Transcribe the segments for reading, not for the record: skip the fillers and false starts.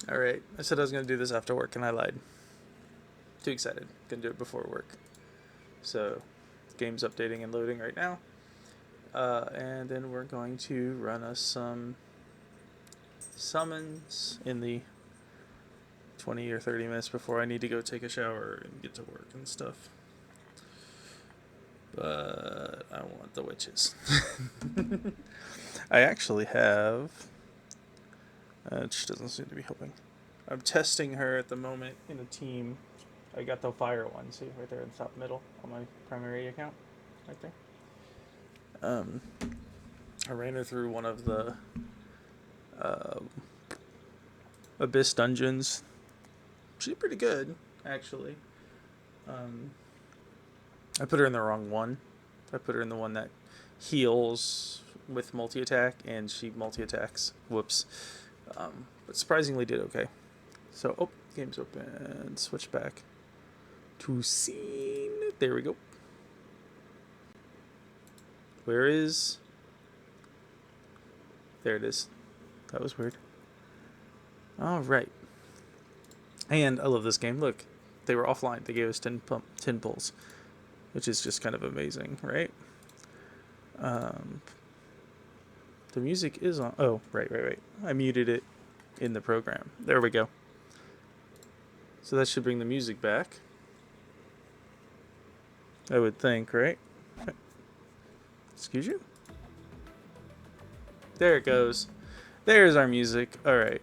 Alright, I said I was going to do this after work and I lied. Too excited. Gonna do it before work. So, game's updating and loading right now. And then we're going to run us some summons in the 20 or 30 minutes before I need to go take a shower and get to work and stuff. But I want the witches. I actually have. It just doesn't seem to be helping. I'm testing her at the moment in a team. I got the fire one, see, right there in the top middle on my primary account. Right there. I ran her through one of the uh, Abyss dungeons. She's pretty good, actually. I put her in the wrong one. I put her in the one that heals with multi-attack, and she multi-attacks. Whoops. But surprisingly did okay. So, game's open. Switch back to scene. There we go. Where is... There it is. That was weird. Alright. And I love this game. Look, they were offline. They gave us 10 pulls, which is just kind of amazing, right? The music is on. Oh, right. I muted it in the program. There we go. So that should bring the music back. I would think, right? Excuse you? There it goes. There's our music. Alright.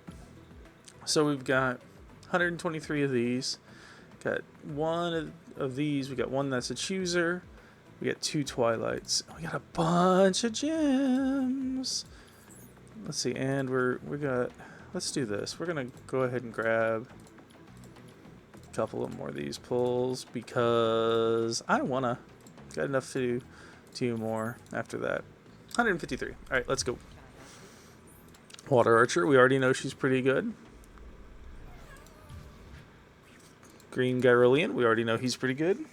So we've got 123 of these. Got one of these. We got one that's a chooser. We got 2 twilights. We got a bunch of gems. Let's see, and we got. Let's do this. We're gonna go ahead and grab a couple of more of these pulls because I wanna. Got enough to do 2 more after that. 153. All right, let's go. Water Archer. We already know she's pretty good. Green Gyrolean. We already know he's pretty good.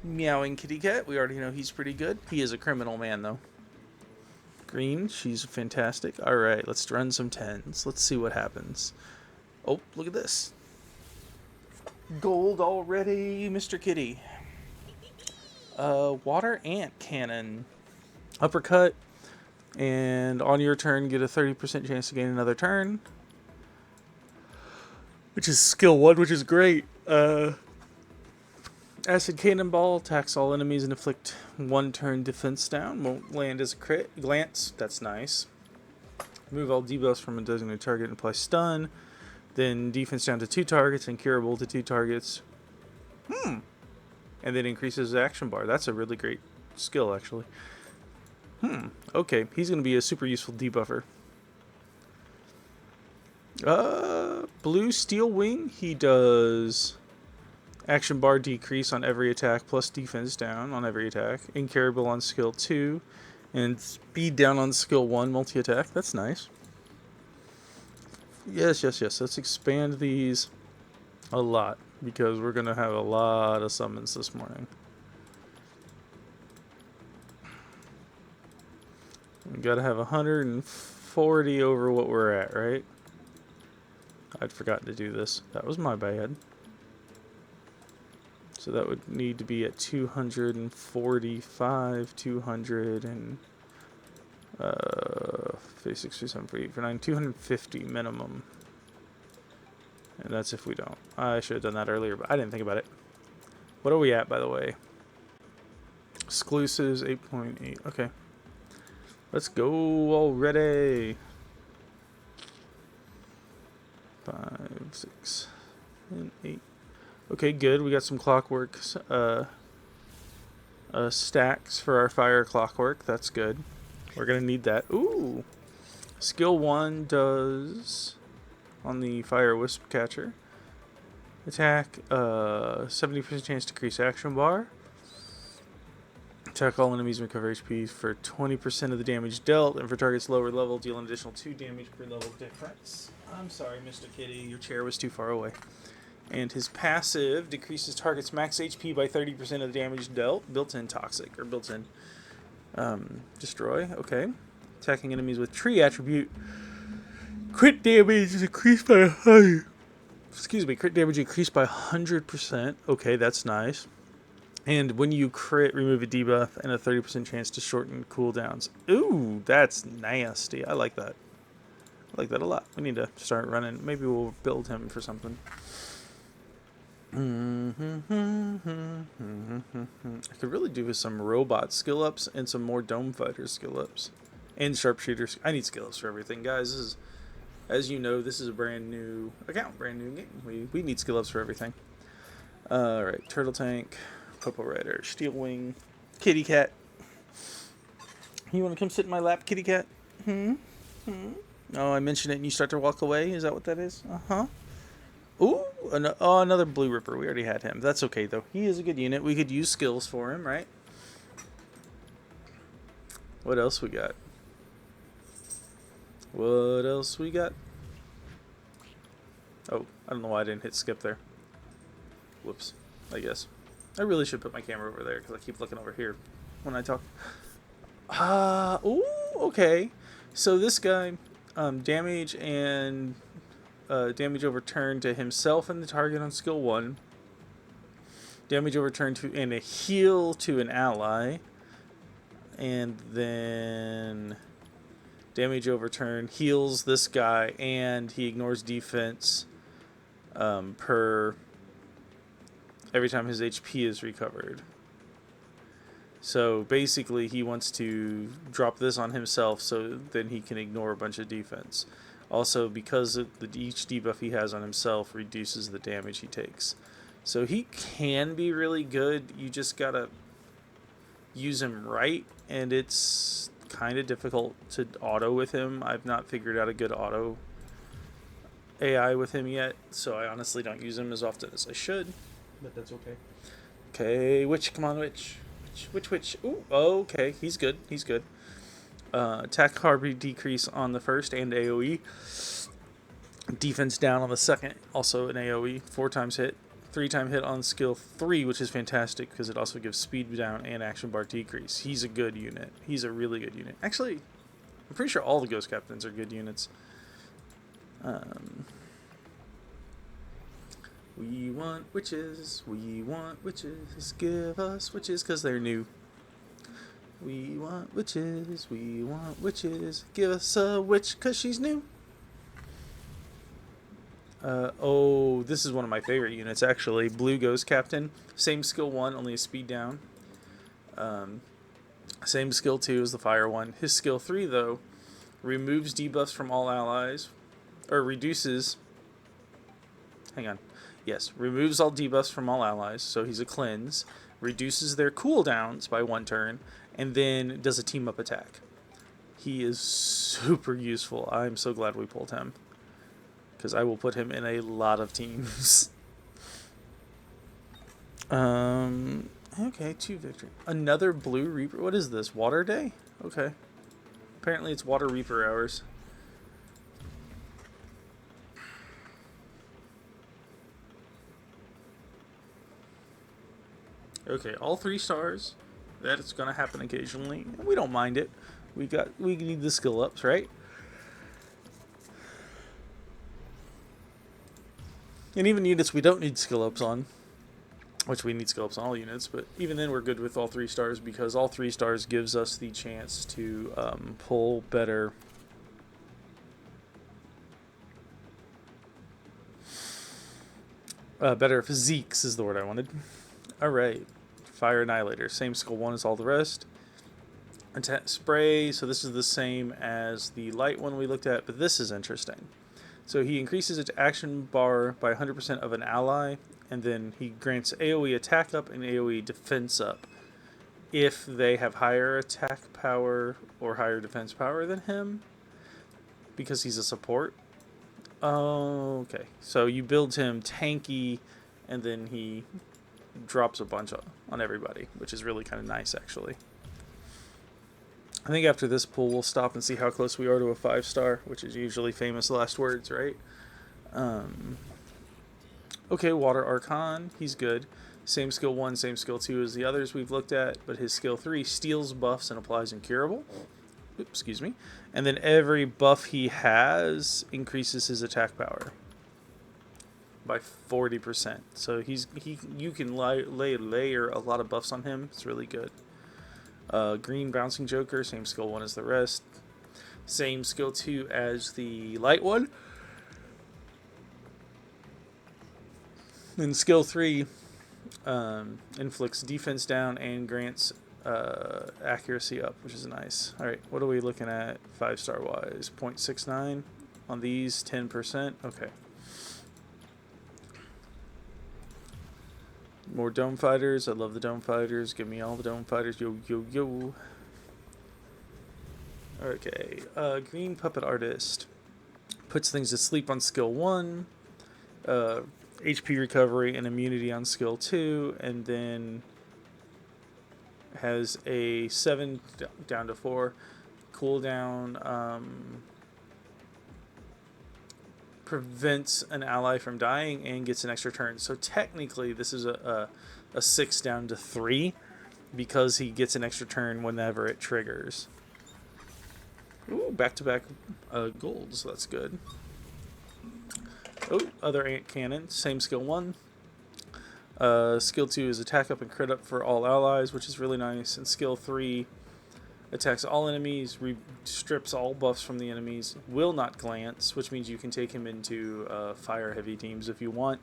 Meowing Kitty Cat. We already know he's pretty good. He is a criminal man, though. Green. She's fantastic. All right, let's run some 10s. Let's see what happens. Oh, look at this. Gold already, Mr. Kitty. Water Ant Cannon. Uppercut. And on your turn, get a 30% chance to gain another turn. Which is skill 1, which is great. Acid Cannonball attacks all enemies and inflict 1 turn defense down. Won't land as a crit. Glance, that's nice. Move all debuffs from a designated target and apply stun. Then defense down to 2 targets and curable to 2 targets. And then increases the action bar. That's a really great skill, actually. Okay, he's going to be a super useful debuffer. Blue Steel Wing, he does action bar decrease on every attack plus defense down on every attack. Incurable on skill 2 and speed down on skill 1 multi-attack. That's nice. Yes. Let's expand these a lot because we're going to have a lot of summons this morning. We got to have 140 over what we're at, right? I'd forgotten to do this. That was my bad. So that would need to be at 245, 200, and 56, 57, 48, 49, 250 minimum. And that's if we don't. I should have done that earlier, but I didn't think about it. What are we at, by the way? Exclusives, 8.8. Okay. Let's go already. 5, 6, and 8. Okay, good. We got some clockwork stacks for our fire clockwork. That's good. We're going to need that. Ooh. Skill 1 does, on the fire wisp catcher, attack, 70% chance to decrease action bar. Attack all enemies and recover HP for 20% of the damage dealt, and for targets lower level, deal an additional 2 damage per level difference. I'm sorry, Mr. Kitty, your chair was too far away. And his passive decreases target's max HP by 30% of the damage dealt. Built-in toxic, or built-in destroy. Okay. Attacking enemies with tree attribute Crit damage is increased by 100. Excuse me, crit damage increased by 100%. Okay, that's nice. And when you crit, remove a debuff and a 30% chance to shorten cooldowns. Ooh, that's nasty. I like that. I like that a lot. We need to start running. Maybe we'll build him for something. I could really do with some robot skill ups and some more dome fighter skill ups. And sharpshooters. I need skill ups for everything, guys. This is, as you know, this is a brand new account, brand new game. We need skill ups for everything. Alright, Turtle Tank, Purple Rider, Steel Wing, Kitty Cat. You want to come sit in my lap, Kitty Cat? Oh, I mentioned it and you start to walk away? Is that what that is? Uh-huh. Ooh, another Blue Ripper. We already had him. That's okay, though. He is a good unit. We could use skills for him, right? What else we got? What else we got? Oh, I don't know why I didn't hit skip there. Whoops, I guess. I really should put my camera over there because I keep looking over here when I talk. Ooh, okay. So this guy, damage and damage overturned to himself and the target on skill 1. Damage overturned to and a heal to an ally. And then damage overturned heals this guy and he ignores defense per every time his HP is recovered. So basically he wants to drop this on himself so then he can ignore a bunch of defense. Also, because of each debuff he has on himself reduces the damage he takes. So he can be really good. You just gotta use him right, and it's kind of difficult to auto with him. I've not figured out a good auto AI with him yet, so I honestly don't use him as often as I should. But that's okay. Okay, Witch, come on, Witch. Witch. Ooh, okay, he's good. He's good. Attack heartbeat decrease on the first and AoE. Defense down on the second, also an AoE. 4 times hit. 3-time hit on skill 3, which is fantastic because it also gives speed down and action bar decrease. He's a good unit. He's a really good unit. Actually, I'm pretty sure all the Ghost Captains are good units. We want witches. We want witches. Give us witches because they're new. We want witches. We want witches. Give us a witch because she's new. Oh, this is one of my favorite units, actually. Blue Ghost Captain. Same skill 1, only a speed down. Same skill 2 as the fire one. His skill 3, though, removes debuffs from all allies. Or reduces... Hang on. Yes, removes all debuffs from all allies, so he's a cleanse. Reduces their cooldowns by 1 turn. And then does a team-up attack. He is super useful. I'm so glad we pulled him. Because I will put him in a lot of teams. Okay, 2 victory. Another Blue Reaper. What is this? Water Day? Okay. Apparently it's Water Reaper hours. Okay, all 3 stars. That's gonna happen occasionally. We don't mind it. We need the skill ups, right? And even units we don't need skill ups on, which we need skill ups on all units, but even then we're good with all 3 stars because all 3 stars gives us the chance to pull better better physiques is the word I wanted. Alright. Fire Annihilator. Same skill 1 as all the rest. Attack Spray. So this is the same as the light one we looked at, but this is interesting. So he increases its action bar by 100% of an ally, and then he grants AoE attack up and AoE defense up if they have higher attack power or higher defense power than him, because he's a support. Oh, okay. So you build him tanky, and then he drops a bunch on everybody, which is really kind of nice, actually. I think after this pull, we'll stop and see how close we are to a 5-star, which is usually famous last words, right? Okay, Water Archon. He's good. Same skill 1, same skill 2 as the others we've looked at, but his skill 3 steals buffs and applies Incurable. Oops, excuse me. And then every buff he has increases his attack power by 40%. So you can layer a lot of buffs on him. It's really good. Green bouncing Joker, same skill 1 as the rest. Same skill 2 as the light one. Then skill 3 inflicts defense down and grants accuracy up, which is nice. Alright, what are we looking at 5-star wise? 0.69 on these, 10%. Okay. More dome fighters. I love the dome fighters. Give me all the dome fighters. Yo, yo, yo. Okay. Green puppet artist puts things to sleep on skill 1. HP recovery and immunity on skill 2, and then has a 7 down to 4 cooldown. Prevents an ally from dying and gets an extra turn. So technically this is a 6 down to 3 because he gets an extra turn whenever it triggers. Ooh, back-to-back gold, so that's good. Oh, other ant cannon, same skill 1. Skill 2 is attack up and crit up for all allies, which is really nice. And skill 3 attacks all enemies, strips all buffs from the enemies, will not glance, which means you can take him into fire heavy teams if you want.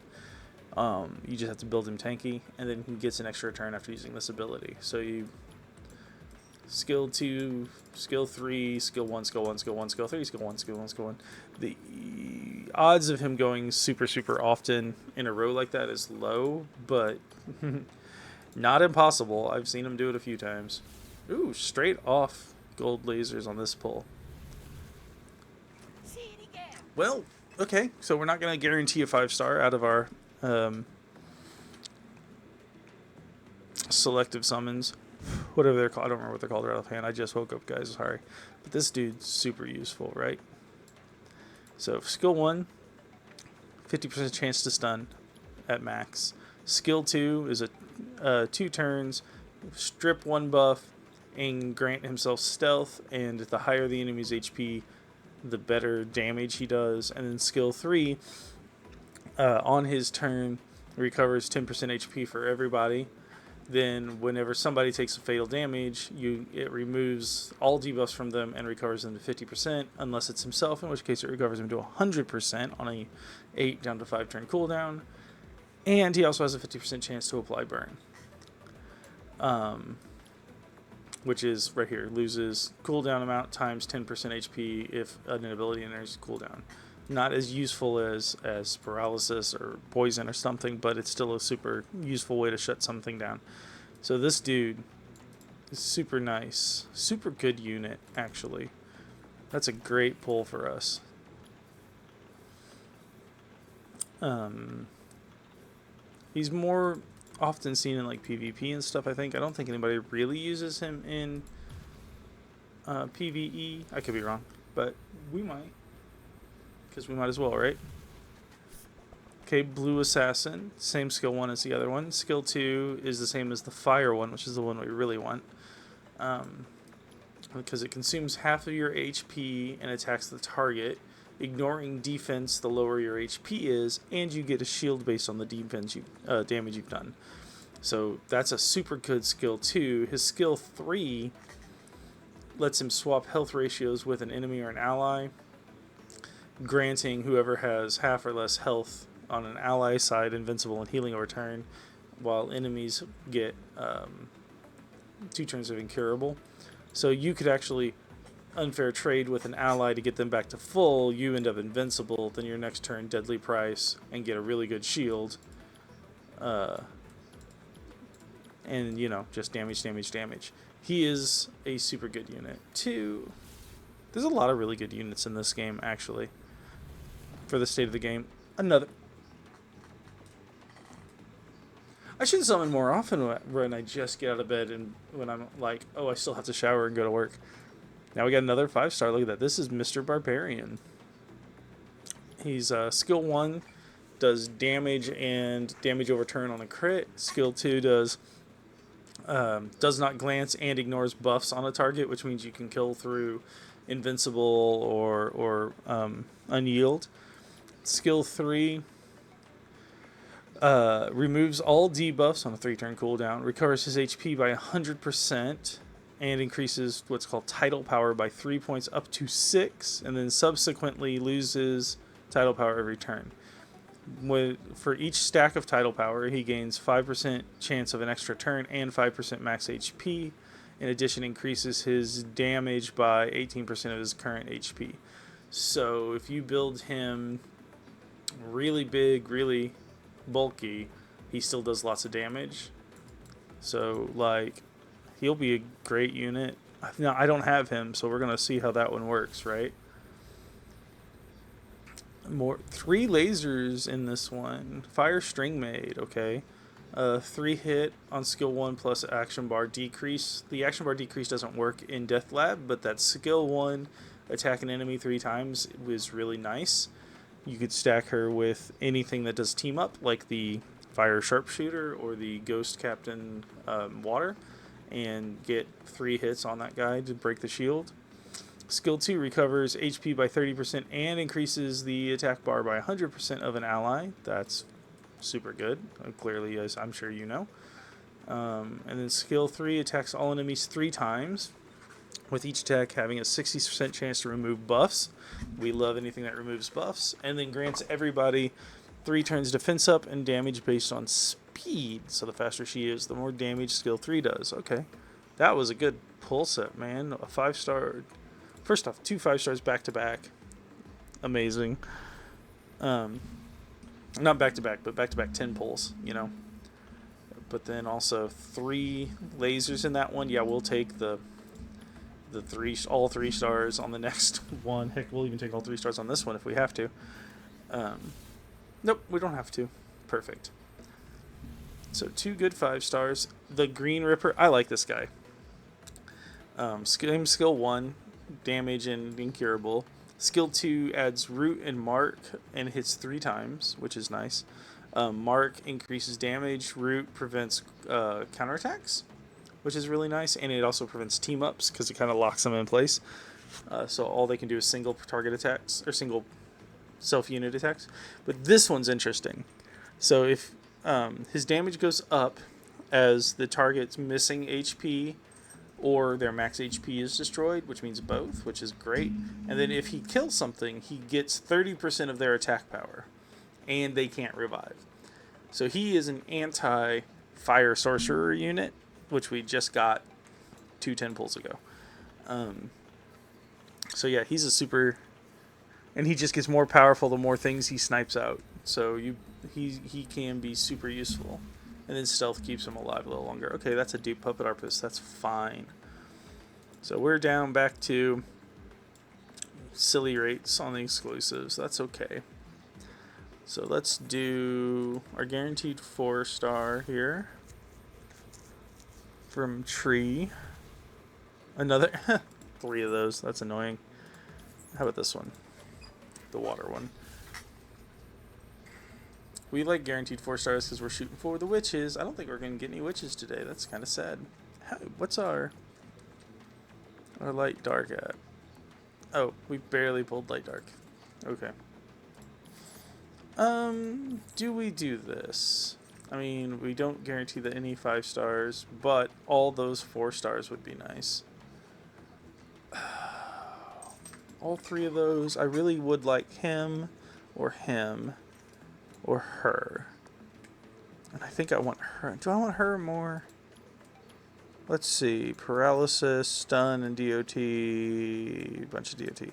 You just have to build him tanky, and then he gets an extra turn after using this ability. So you skill 2, skill 3, skill 1, skill 1, skill 1, skill 3, skill 1, skill 1, skill 1. The odds of him going super often in a row like that is low, but not impossible. I've seen him do it a few times. Ooh, straight off gold lasers on this pull. Well, okay, so we're not going to guarantee a 5-star out of our selective summons. Whatever they're called. I don't remember what they're called right offhand. I just woke up, guys. Sorry. But this dude's super useful, right? So, skill 1, 50% chance to stun at max. Skill 2 is a 2 turns, strip 1 buff, and grant himself stealth. And the higher the enemy's HP, the better damage he does. And then skill 3, on his turn, recovers 10% HP for everybody. Then whenever somebody takes a fatal damage, it removes all debuffs from them and recovers them to 50%, unless it's himself, in which case it recovers him to 100% on a 8 down to 5 turn cooldown. And he also has a 50% chance to apply burn. Which is right here, loses cooldown amount times 10% HP if an ability enters cooldown. Not as useful as paralysis or poison or something, but it's still a super useful way to shut something down. So this dude is super nice. Super good unit, actually. That's a great pull for us. He's more often seen in like PvP and stuff, I think. I don't think anybody really uses him in PvE. I could be wrong, but we might. Because we might as well, right? Okay, Blue Assassin. Same skill 1 as the other one. Skill 2 is the same as the Fire one, which is the one we really want. Because it consumes half of your HP and attacks the target, ignoring defense the lower your HP is, and you get a shield based on the defense damage you've done. So that's a super good skill 2. His skill 3 lets him swap health ratios with an enemy or an ally, granting whoever has half or less health on an ally side invincible and healing over turn, while enemies get 2 turns of incurable. So you could actually unfair trade with an ally to get them back to full. You end up invincible, then your next turn deadly price and get a really good shield. And, you know, just damage. He is a super good unit. 2. There's a lot of really good units in this game, actually. For the state of the game. Another. I should summon more often when I just get out of bed and when I'm like, oh, I still have to shower and go to work. Now we got another 5-star. Look at that. This is Mr. Barbarian. He's skill 1 does damage and damage over turn on a crit. Skill 2 does Does not glance and ignores buffs on a target, which means you can kill through invincible or unyield. Skill 3 removes all debuffs on a 3-turn cooldown, recovers his HP by 100%, and increases what's called tidal power by 3 points up to 6, and then subsequently loses tidal power every turn. For each stack of tidal power, he gains 5% chance of an extra turn and 5% max HP. In addition, increases his damage by 18% of his current HP. So if you build him really big, really bulky, he still does lots of damage. So, like, he'll be a great unit. Now, I don't have him, so we're going to see how that one works, right? 3 lasers in this one. Fire String Maid, okay. 3 hit on skill 1 plus action bar decrease. The action bar decrease doesn't work in Death Lab, but that skill 1 attack an enemy 3 times was really nice. You could stack her with anything that does team up, like the Fire Sharpshooter or the Ghost Captain Water, and get 3 hits on that guy to break the shield. Skill 2 recovers HP by 30% and increases the attack bar by 100% of an ally. That's super good, clearly, as I'm sure you know. And then skill 3 attacks all enemies 3 times, with each attack having a 60% chance to remove buffs. We love anything that removes buffs. And then grants everybody 3 turns defense up and damage based on speed. So the faster she is, the more damage skill 3 does. Okay, that was a good pull set, man. A 5-star. First off, 2 5-stars back to back. Amazing. Not back to back, but back to back 10 pulls, you know. But then also 3 lasers in that one. Yeah, we'll take all 3 stars on the next one. Heck, we'll even take all 3 stars on this one if we have to. Nope, we don't have to. Perfect. So 2 good 5 stars. The Green Ripper, I like this guy. Skill 1, damage and incurable. Skill 2 adds root and mark and hits 3 times, which is nice. Mark increases damage. Root prevents counterattacks, which is really nice. And it also prevents team-ups because it kind of locks them in place. So all they can do is single target attacks or single self-unit attacks. But this one's interesting. So if his damage goes up as the target's missing HP or their max HP is destroyed, which means both, which is great. And then if he kills something, he gets 30% of their attack power, and they can't revive. So he is an anti-fire sorcerer unit, which we just got 2 10 pulls ago. So yeah, he's a super, and he just gets more powerful the more things he snipes out. So he can be super useful. And then stealth keeps him alive a little longer. Okay, that's a dupe puppet arpist. That's fine. So we're down back to silly rates on the exclusives. That's okay. So let's do our guaranteed 4-star here from Tree. Another 3 of those. That's annoying. How about this one? The water one. We like guaranteed 4 stars because we're shooting for the witches. I don't think we're going to get any witches today. That's kind of sad. What's our light dark at? Oh, we barely pulled light dark. Okay. Do we do this? I mean, we don't guarantee that any 5 stars, but all those 4 stars would be nice. All 3 of those. I really would like him or her. And I think I want her. Do I want her more? Let's see. Paralysis, stun, and DOT. Bunch of DOT.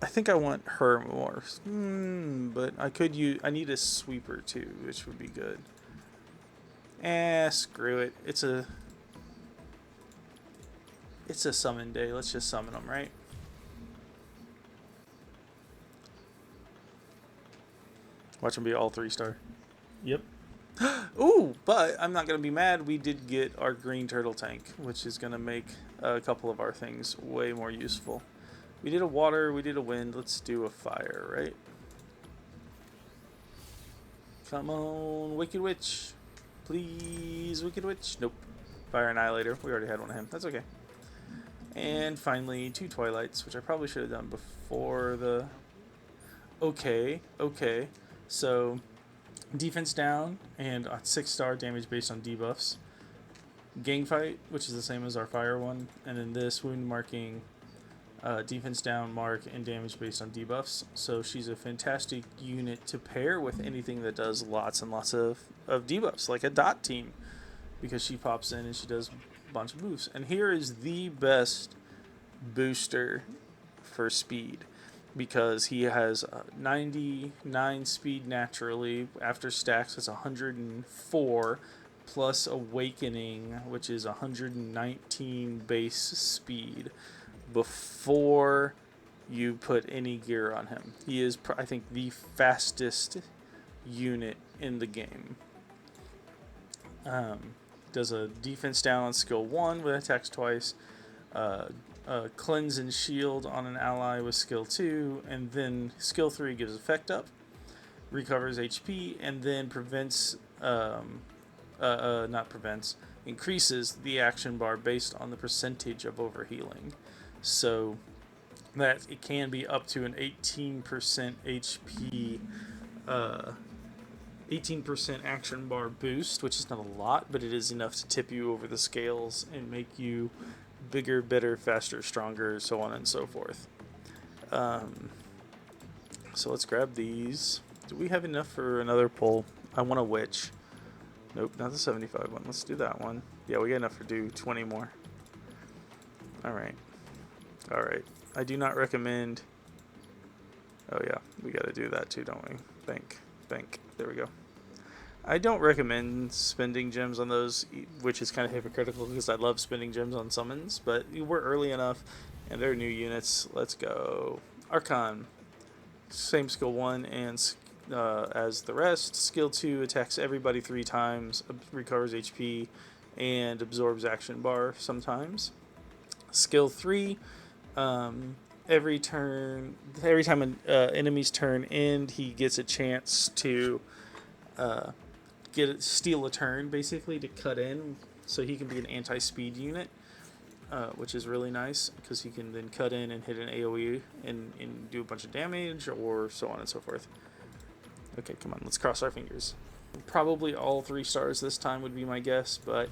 I think I want her more. But I need a sweeper too, which would be good. Screw it. It's a summon day. Let's just summon them, right? Watch them be all 3-star. Yep. Ooh, but I'm not going to be mad. We did get our green turtle tank, which is going to make a couple of our things way more useful. We did a water, we did a wind. Let's do a fire, right? Come on, Wicked Witch. Please, Wicked Witch. Nope. Fire Annihilator. We already had one of him. That's okay. And finally, 2 Twilights, which I probably should have done before the... Okay. So, defense down and 6-star damage based on debuffs. Gang Fight, which is the same as our fire one. And then this, wound marking, defense down, mark, and damage based on debuffs. So she's a fantastic unit to pair with anything that does lots and lots of debuffs, like a dot team, because she pops in and she does a bunch of boosts. And here is the best booster for speed, because he has 99 speed naturally. After stacks, it's 104 plus Awakening, which is 119 base speed before you put any gear on him. He is, I think, the fastest unit in the game. Does a defense down on skill 1 with attacks twice, cleanse and shield on an ally with skill 2, and then skill 3 gives effect up, recovers HP, and then increases the action bar based on the percentage of overhealing. So that it can be up to an 18% HP, 18% action bar boost, which is not a lot, but it is enough to tip you over the scales and make you bigger, better, faster, stronger, so on and so forth. So let's grab these. Do we have enough for another pull? I want a witch. Nope, not the 75 one. Let's do that one. Yeah, we got enough to do 20 more. Alright. I do not recommend... Oh yeah, we got to do that too, don't we? Bank. There we go. I don't recommend spending gems on those, which is kind of hypocritical because I love spending gems on summons, but we're early enough and they're new units. Let's go. Archon. Same skill 1 and as the rest. Skill 2 attacks everybody 3 times, recovers HP, and absorbs action bar sometimes. Skill 3, every time an enemy's turn end, he gets a chance to steal a turn, basically, to cut in, so he can be an anti-speed unit, which is really nice, because he can then cut in and hit an AoE and do a bunch of damage, or so on and so forth. Okay, come on, let's cross our fingers. Probably all 3 stars this time would be my guess, but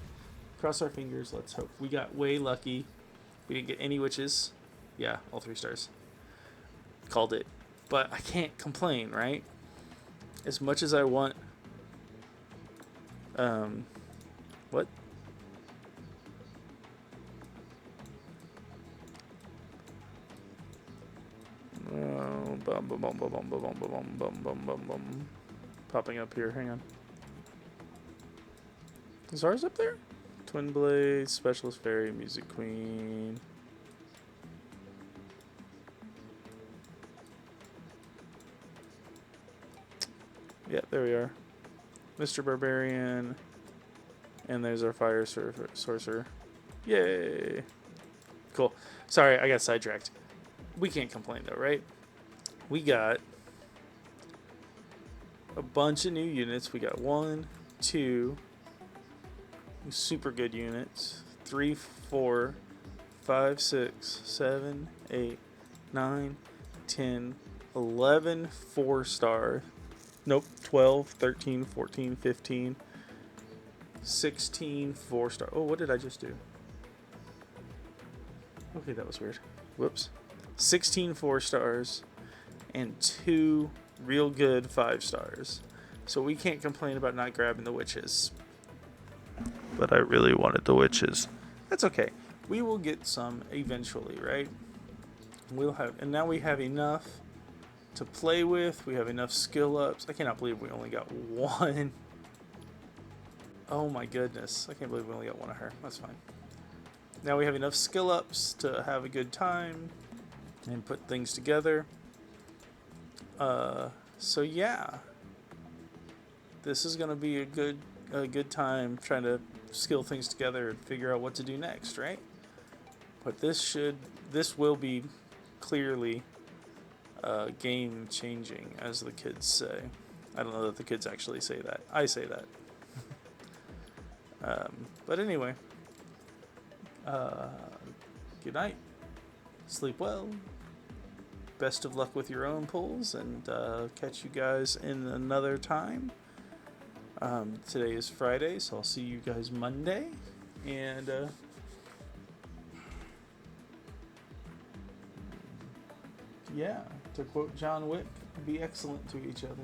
cross our fingers, let's hope. We got way lucky. We didn't get any witches. Yeah, all 3 stars. Called it. But I can't complain, right? As much as I want... What? Popping up here, hang on. Is ours up there? Twin Blade, Specialist Fairy, Music Queen. Yeah, there we are. Mr. Barbarian. And there's our Fire Sorcerer. Yay! Cool. Sorry, I got sidetracked. We can't complain though, right? We got a bunch of new units. We got 1, 2 super good units, 3, 4, 5, 6, 7, 8, 9, 10, 11 4-star. Nope, 12, 13, 14, 15, 16 4-star. Oh, what did I just do? Okay, that was weird. Whoops. 16 4-stars and 2 real good 5-stars. So we can't complain about not grabbing the witches. But I really wanted the witches. That's okay. We will get some eventually, right? And now we have enough to play with. We have enough skill ups. I cannot believe we only got 1. Oh my goodness. I can't believe we only got 1 of her. That's fine. Now we have enough skill ups to have a good time and put things together. So yeah. This is going to be a good time trying to skill things together and figure out what to do next, right? But this will be clearly game changing, as the kids say. I don't know that the kids actually say that. I say that. But anyway, Good night. Sleep well. Best of luck with your own pulls, and catch you guys in another time. Today is Friday, so I'll see you guys Monday. And yeah, to quote John Wick, be excellent to each other.